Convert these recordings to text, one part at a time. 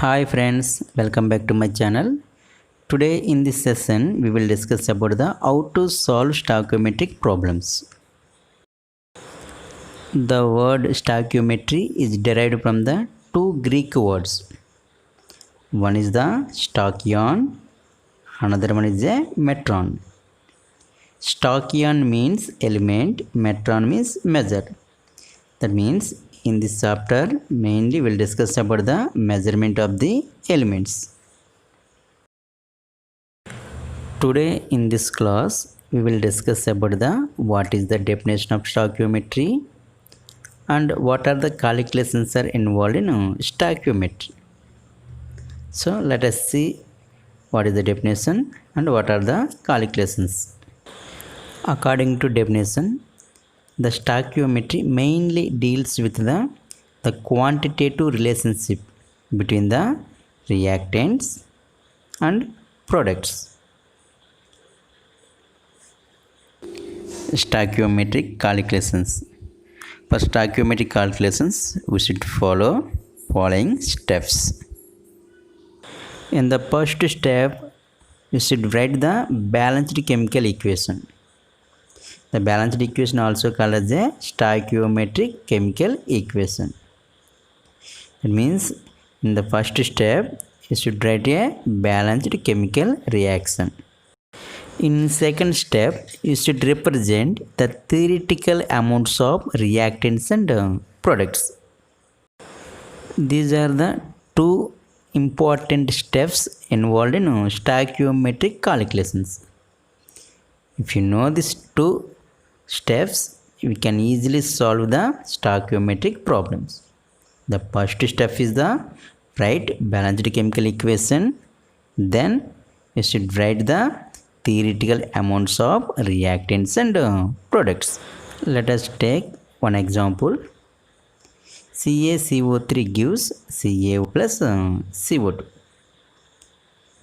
Hi friends, welcome back to my channel. Today in this session we will discuss about the how to solve stoichiometric problems. The word stoichiometry is derived from the two Greek words. One is the stoichion, another one is a metron. Stoichion means element, metron means measure. That means in this chapter mainly we'll discuss about the measurement of the elements. Today in this class we will discuss about the what is the definition of stoichiometry and what are the calculations are involved in stoichiometry. So let us see what is the definition and what are the calculations. According to definition, the stoichiometry mainly deals with the quantitative relationship between the reactants and products. Stoichiometric calculations. For stoichiometric calculations, we should follow following steps. In the first step, you should write the balanced chemical equation. The balanced equation also called as a stoichiometric chemical equation. It means in the first step, you should write a balanced chemical reaction. In second step, you should represent the theoretical amounts of reactants and products. These are the two important steps involved in stoichiometric calculations. If you know these two steps, we can easily solve the stoichiometric problems. The first step is the write balanced chemical equation. Then you should write the theoretical amounts of reactants and products. Let us take one example. CaCO3 gives CaO plus CO2.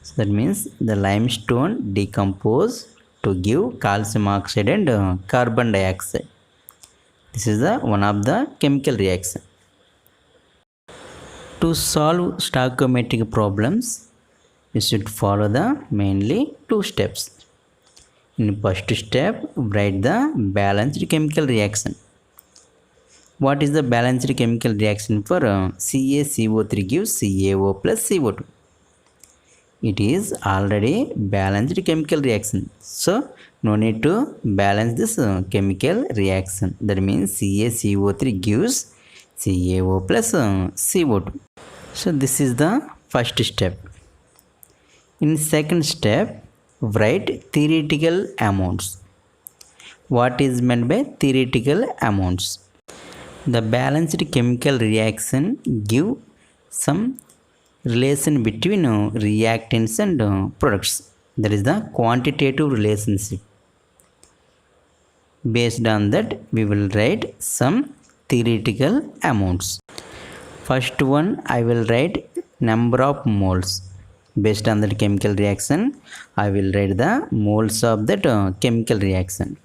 So that means the limestone decompose to give calcium oxide and carbon dioxide. This is the one of the chemical reaction. To solve stoichiometric problems, you should follow the mainly two steps. In first step, write the balanced chemical reaction. What is the balanced chemical reaction for CaCO3 gives CaO plus CO2? It is already balanced chemical reaction. So, no need to balance this chemical reaction. That means CaCO3 gives CaO plus CO2. So, this is the first step. In second step, write theoretical amounts. What is meant by theoretical amounts? The balanced chemical reaction give some relation between reactants and products. That is the quantitative relationship. Based on that, we will write some theoretical amounts. First one, I will write number of moles. Based on that chemical reaction, I will write the moles of that chemical reaction.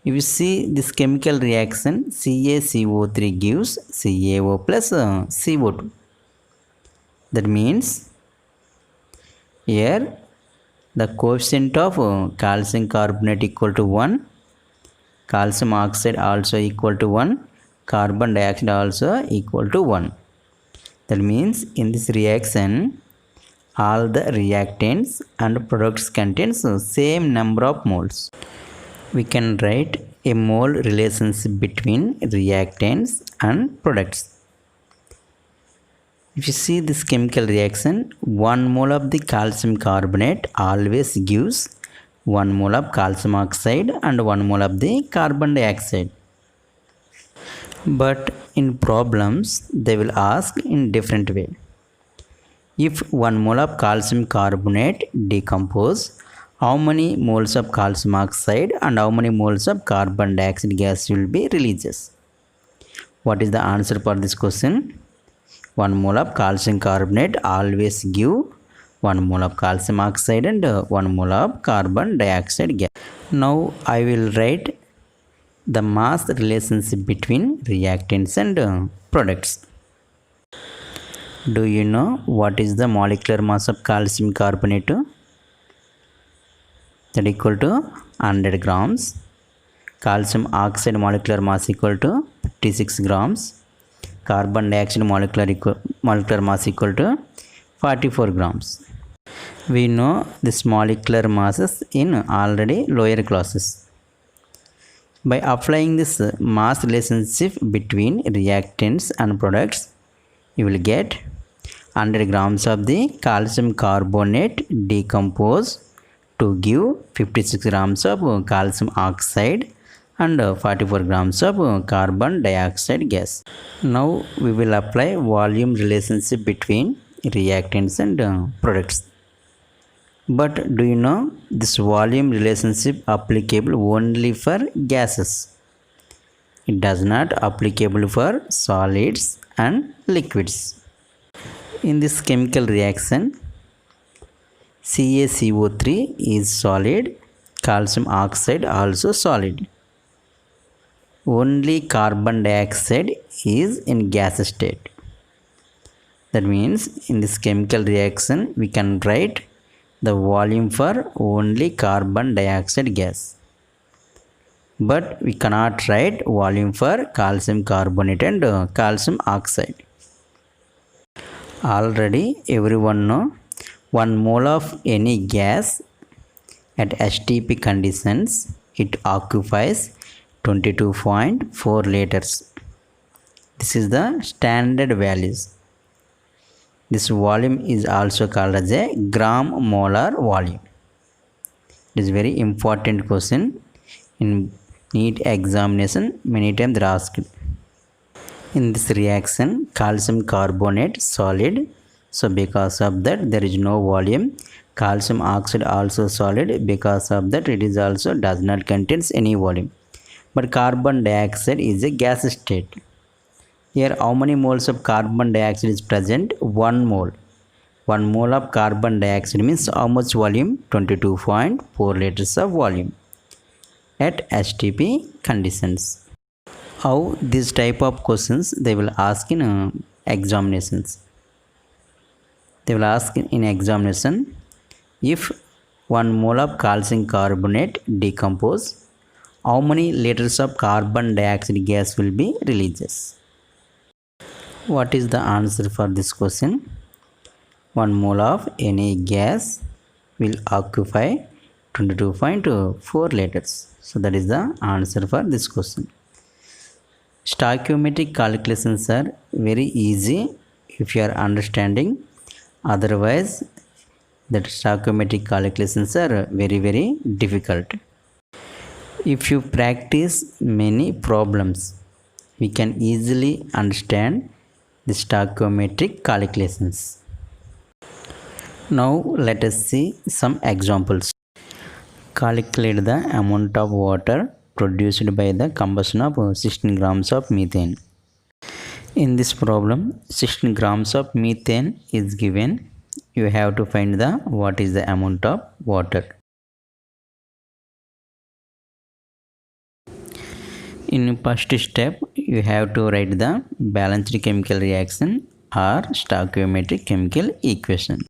If you see this chemical reaction, CaCO3 gives CaO plus CO2. That means here the coefficient of calcium carbonate equal to 1, calcium oxide also equal to 1, carbon dioxide also equal to 1. That means in this reaction, all the reactants and products contains same number of moles. We can write a mole relationship between reactants and products. If you see this chemical reaction, 1 mole of the calcium carbonate always gives 1 mole of calcium oxide and 1 mole of the carbon dioxide. But in problems, they will ask in different way. If 1 mole of calcium carbonate decompose, how many moles of calcium oxide and how many moles of carbon dioxide gas will be released? What is the answer for this question? 1 mole of calcium carbonate always give 1 mole of calcium oxide and 1 mole of carbon dioxide gas. Now I will write the mass relationship between reactants and products. Do you know what is the molecular mass of calcium carbonate? That equal to 100 grams. Calcium oxide molecular mass equal to 56 grams. Carbon dioxide molecular mass equal to 44 grams. We know this molecular masses in already lower classes. By applying this mass relationship between reactants and products, you will get 100 grams of the calcium carbonate decompose to give 56 grams of calcium oxide and 44 grams of carbon dioxide gas. Now we will apply volume relationship between reactants and products. But do you know this volume relationship applicable only for gases? It does not applicable for solids and liquids. In this chemical reaction, CaCO3 is solid, calcium oxide also solid. Only carbon dioxide is in gas state. That means in this chemical reaction we can write the volume for only carbon dioxide gas. But we cannot write volume for calcium carbonate and calcium oxide. Already everyone know 1 mole of any gas at STP conditions, it occupies 22.4 liters. This is the standard values. This volume is also called as a gram molar volume. It is very important question in NEET examination. Many times they are asked. In this reaction, calcium carbonate solid. So because of that there is no volume. Calcium oxide also solid. Because of that it is also does not contains any volume. But carbon dioxide is a gas state. Here how many moles of carbon dioxide is present? 1 mole. 1 mole of carbon dioxide means how much volume? 22.4 liters of volume at STP conditions. How this type of questions they will ask in examinations. They will ask in examination, if 1 mole of calcium carbonate decompose, how many liters of carbon dioxide gas will be released? What is the answer for this question? 1 mole of any gas will occupy 22.4 liters. So that is the answer for this question. Stoichiometric calculations are very easy if you are understanding. Otherwise, the stoichiometric calculations are very difficult. If you practice many problems, we can easily understand the stoichiometric calculations. Now let us see some examples. Calculate the amount of water produced by the combustion of 16 grams of methane. In this problem, 16 grams of methane is given. You have to find the what is the amount of water. In first step, you have to write the balanced chemical reaction or stoichiometric chemical equation.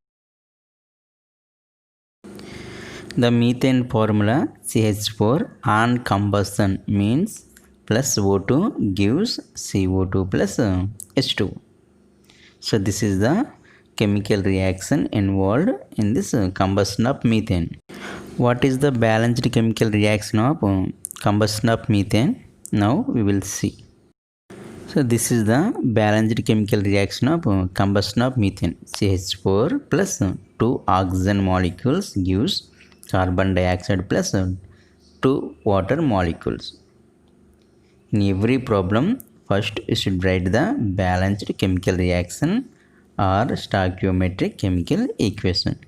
The methane formula CH4 on combustion means plus O2 gives CO2 plus H2. So this is the chemical reaction involved in this combustion of methane. What is the balanced chemical reaction of combustion of methane? Now we will see. So this is the balanced chemical reaction of combustion of methane. CH4 plus 2 oxygen molecules gives carbon dioxide plus 2 water molecules. In every problem, first you should write the balanced chemical reaction or stoichiometric chemical equation.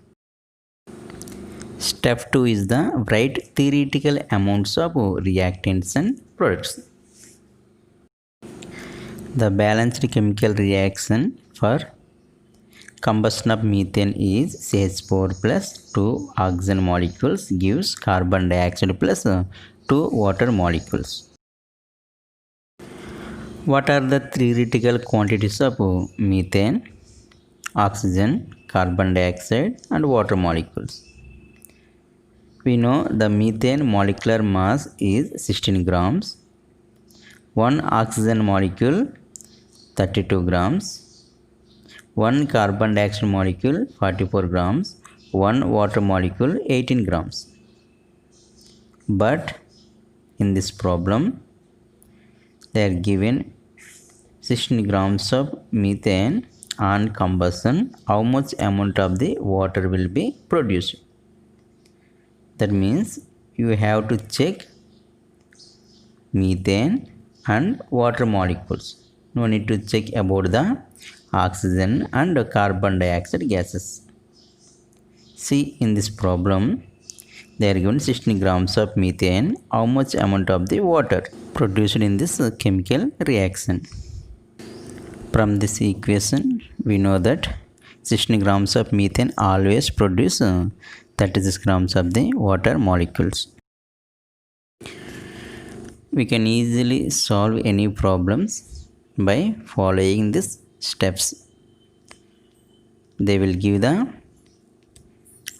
Step 2 is the write theoretical amounts of reactants and products. The balanced chemical reaction for combustion of methane is CH4 plus 2 oxygen molecules gives carbon dioxide plus 2 water molecules. What are the theoretical quantities of methane? oxygen, carbon dioxide and water molecules. We know the methane molecular mass is 16 grams, one oxygen molecule 32 grams, one carbon dioxide molecule 44 grams, one water molecule 18 grams. But in this problem they are given 16 grams of methane on combustion. How much amount of the water will be produced? That means you have to check methane and water molecules. No need to check about the oxygen and carbon dioxide gases. See, in this problem they are given 16 grams of methane. How much amount of the water produced in this chemical reaction? From this equation we know that 16 grams of methane always produce 36 grams of the water molecules. We can easily solve any problems by following these steps. They will give the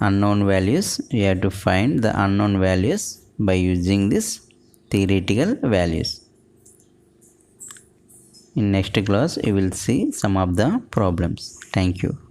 unknown values. You have to find the unknown values by using this theoretical values. In next class, you will see some of the problems. Thank you.